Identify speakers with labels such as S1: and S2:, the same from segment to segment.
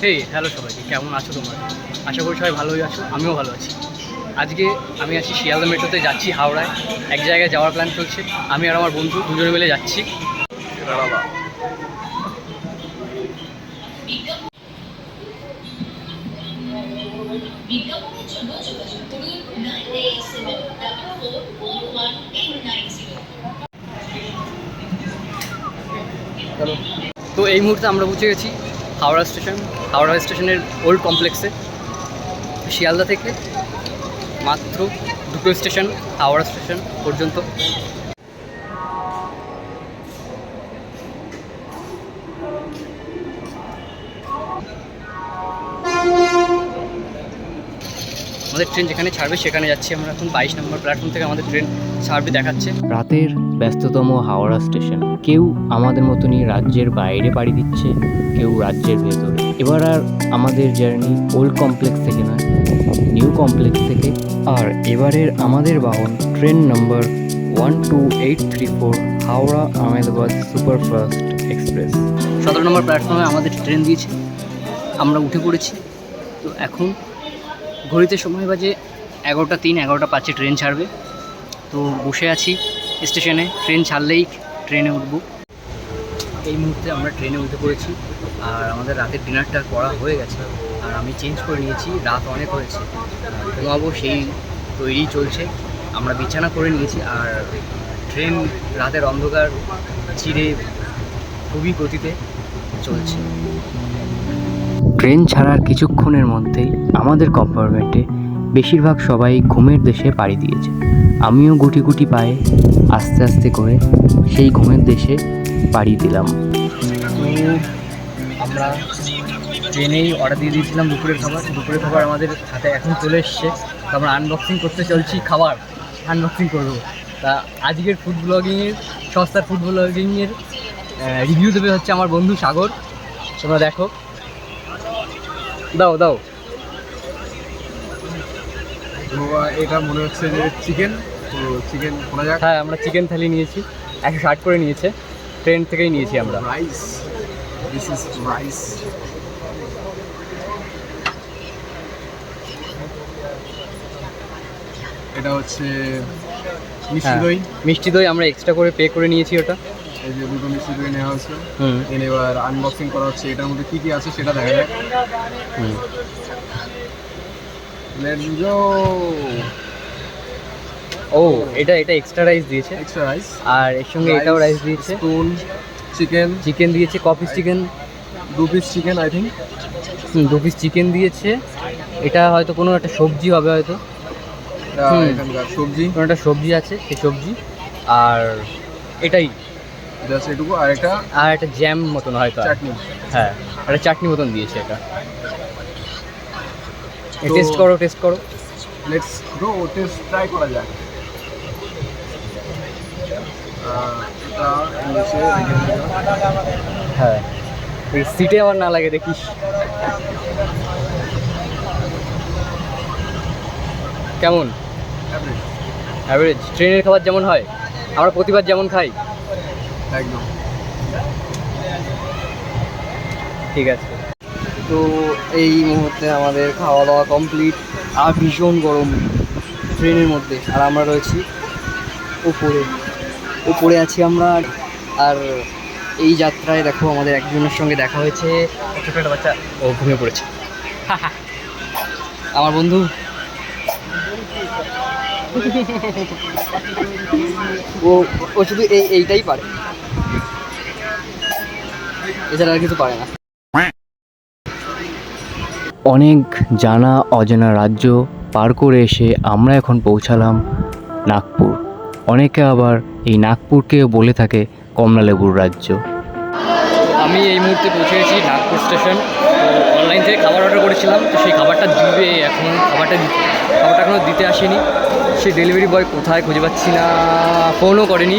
S1: Hey hello সবাইকে, কেমন আছো তোমরা? আশা করি সবাই ভালোই আছো, আমিও ভালো আছি। আজকে আমি আছি শিয়ালদা মেট্রোতে, যাচ্ছি হাওড়ায়। এক জায়গায় যাওয়ার প্ল্যান চলছে, আমি আর আমার বন্ধু দুজনে মিলে যাচ্ছি। তো এই মুহূর্তে আমরা পৌঁছে গেছি হাওড়া স্টেশন। হাওড়া স্টেশনের ওল্ড কমপ্লেক্সে। শিয়ালদা থেকে মাত্র দুটো স্টেশন হাওড়া স্টেশন পর্যন্ত। আমাদের ট্রেন যেখানে ছাড়বে সেখানে যাচ্ছি আমরা এখন। 22 নম্বর প্ল্যাটফর্ম থেকে আমাদের ট্রেন ছাড়বে দেখাচ্ছে।
S2: রাতের ব্যস্ততম হাওড়া স্টেশন। কেউ আমাদের মতনই রাজ্যের বাইরে পাড়ি দিচ্ছে, কেউ রাজ্যের ভেতরে। এবার আর আমাদের জার্নি ওল্ড কমপ্লেক্স থেকে নয়, নিউ কমপ্লেক্স থেকে। আর এবারের আমাদের বাহন ট্রেন নম্বর 12834 হাওড়া আহমেদাবাদ সুপারফাস্ট এক্সপ্রেস।
S1: 17 নম্বর প্ল্যাটফর্মে আমাদের ট্রেন দিয়েছে, আমরা উঠে পড়েছি। তো এখন ঘড়িতে সময় বাজে 11:03, 11:05 ট্রেন ছাড়বে। তো বসে আছি স্টেশনে, ট্রেন ছাড়লেই ট্রেনে উঠবো। এই মুহূর্তে আমরা ট্রেনে উঠে পড়েছি, আর আমাদের রাতের ডিনারটা করা হয়ে গেছে। আর আমি চেঞ্জ করে নিয়েছি, রাত অনেক হয়েছে, ঘুমাবো সেই তৈরি চলছে। আমরা বিছানা করে নিয়েছি, আর ট্রেন রাতের অন্ধকার চিরে খুবই গতিতে চলছে।
S2: ট্রেন ছাড়ার কিছুক্ষণের মধ্যেই আমাদের কম্পার্টমেন্টে বেশিরভাগ সবাই ঘুমের দেশে পাড়ি দিয়েছে। আমিও গুটি গুটি পায়ে আস্তে আস্তে করে সেই ঘুমের দেশে পাড়ি দিলাম।
S1: তো আমরা ট্রেনেই অর্ডার দিয়ে দিয়েছিলাম দুপুরের খাবার। দুপুরের খাবার আমাদের হাতে এখন চলে এসছে। তো আমরা আনবক্সিং করতে চলছি, খাবার আনবক্সিং করবো। তা আজকের ফুড ব্লগিংয়ের, সস্তার ফুড ব্লগিংয়ের রিভিউ দেবে হচ্ছে আমার বন্ধু সাগর। তোমরা দেখো, দাও দাও।
S3: এটা মনে হচ্ছে যে চিকেন, তো চিকেন খোলা যাক।
S1: হ্যাঁ, আমরা চিকেন থালি নিয়েছি, 160 করে নিয়েছে, ট্রেন থেকেই নিয়েছি আমরা।
S3: Rice, this is rice. এটা হচ্ছে মিষ্টি দই।
S1: মিষ্টি দই আমরা এক্সট্রা করে পে করে নিয়েছি ওটা।
S3: এই যে দুটো মিষ্টি দই নেওয়া হচ্ছে। এবার আনবক্সিং করা হচ্ছে, এটার মধ্যে কি কি আছে সেটা দেখা যাক। Let's go.
S1: ও, এটা এক্সট্রা রাইস দিয়েছে,
S3: এক্সট্রা রাইস,
S1: আর এর সঙ্গে এটাও রাইস দিয়েছে।
S3: স্পুন চিকেন,
S1: চিকেন দিয়েছে, কপিস chicken,
S3: 2 piece chicken I think.
S1: 2 piece chicken দিয়েছে। এটা হয়তো কোনো একটা সবজি হবে, হয়তো
S3: এখানকার সবজি,
S1: কোনো একটা সবজি আছে, সেই সবজি। আর এটাই
S3: জাস্ট এটুকু। আর একটা
S1: জ্যাম মতন হয়তো,
S3: চাটনি।
S1: হ্যাঁ, একটা চাটনি মতন দিয়েছে এটা।
S3: তো
S1: টেস্ট করো।
S3: লেটস গো, টেস্ট ট্রাই করা যাক। এটা নিচে রেখে দিলাম।
S1: হ্যাঁ, এই সিটে আবার না লাগে দেখিস। কেমন? অ্যাভারেজ। ট্রেনের খাবার যেমন হয়, আমরা প্রতিবার যেমন খাই,
S3: একদম
S1: ঠিক আছে। তো এই মুহূর্তে আমাদের খাওয়া দাওয়া কমপ্লিট, আর ভীষণ গরম ট্রেনের মধ্যে। আর আমরা রয়েছি উপরে আছি আমরা। আর এই যাত্রায় দেখো আমাদের একজনের সঙ্গে দেখা হয়েছে, ছোটো একটা বাচ্চা, ও ঘুমিয়ে পড়েছে। আমার বন্ধু। ও শুধু এইটাই পারে, এছাড়া আর কিছু পারে না।
S2: অনেক জানা অজানা রাজ্য পার করে এসে আমরা এখন পৌঁছালাম নাগপুর। অনেকে আবার এই নাগপুরকেও বলে থাকে কমলালেবুর রাজ্য।
S1: আমি এই মুহূর্তে পৌঁছে গেছি নাগপুর স্টেশন। তো অনলাইন থেকে খাবার অর্ডার করেছিলাম, তো সেই খাবারটা দিবে এখন। খাবারটা এখনও দিতে আসেনি। সেই ডেলিভারি বয় কোথায় খুঁজে পাচ্ছি না, ফোনও করেনি।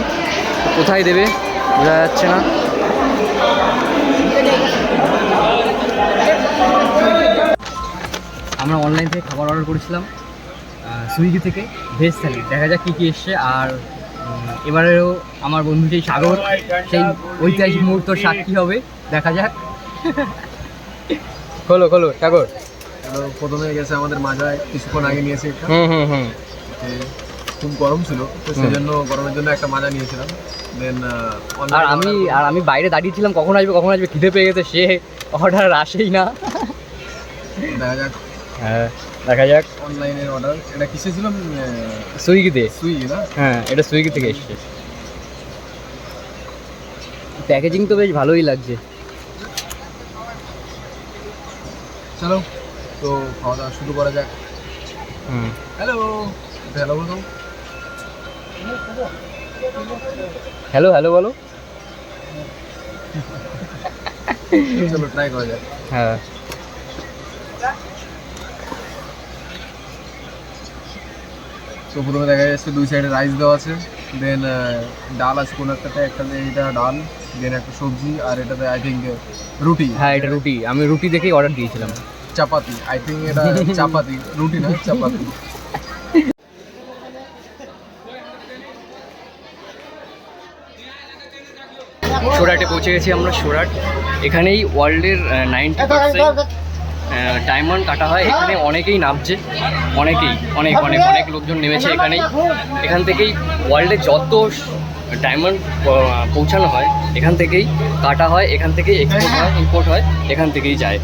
S1: কোথায় দেবে বোঝা যাচ্ছে না। আমরা অনলাইন থেকে খাবার অর্ডার করেছিলাম সুইগি থেকে, ভেজ থালি। দেখা যাক কী কী এসছে। আর এবারেও আমার বন্ধু সেই সাগর সেই ঐতিহাসিক মুহূর্তর সাক্ষী হবে, দেখা যাক।
S2: খোলো খোলো ঠাকুর।
S3: তো প্রথমে গেছে আমাদের মাজায়, কিছুক্ষণ আগে নিয়েছি একটা।
S2: হুম।
S3: যে খুব গরম ছিল, তো সেজন্য গরমের জন্য একটা মাজা নিয়েছিলাম। দেন
S2: আর আমি বাইরে দাঁড়িয়েছিলাম কখন আসবে, খিদে পেয়ে গেছে, সে অর্ডার আসেই না।
S3: দেখা যাক।
S2: হ্যাঁ দেখা যাক।
S3: অনলাইনের অর্ডার, এটা কিসে ছিল?
S2: সুইগিতে।
S3: সুইগি না?
S2: হ্যাঁ এটা সুইগি থেকে এসছে। প্যাকেজিং তো বেশ ভালোই লাগছে।
S3: চলো তো খাওয়া দাওয়া শুরু করা যাক। হ্যালো হ্যালো বলো।
S2: হ্যালো হ্যালো বলো।
S3: চলো ট্রাই করা যাক।
S2: হ্যাঁ
S3: তো প্রথমে দেখা যাচ্ছে দুই সাইডে রাইস দেওয়া আছে, দেন ডাল আছে কোনো একটাতে, একটাতে এটা ডাল, দেন একটা সবজি, আর এটাতে আই থিঙ্ক রুটি।
S2: হ্যাঁ এটা রুটি, আমি রুটি দেখেই অর্ডার দিয়েছিলাম।
S3: চাপাতি, আই থিঙ্ক এটা চাপাতি, রুটি না চাপাতি।
S1: সুরাটে পৌঁছে গেছি আমরা। সুরাট এখানেই ওয়ার্ল্ডের 90% ডায়মন্ড কাটা হয়। এখানে অনেকেই নামছে, অনেক লোকজন নেমেছে এখানেই। এখান থেকেই ওয়ার্ল্ডের যত ডায়মন্ড পৌঁছানো হয় এখান থেকেই কাটা হয়, এখান থেকেই এক্সপোর্ট হয়, ইম্পোর্ট হয়, এখান থেকেই যায়।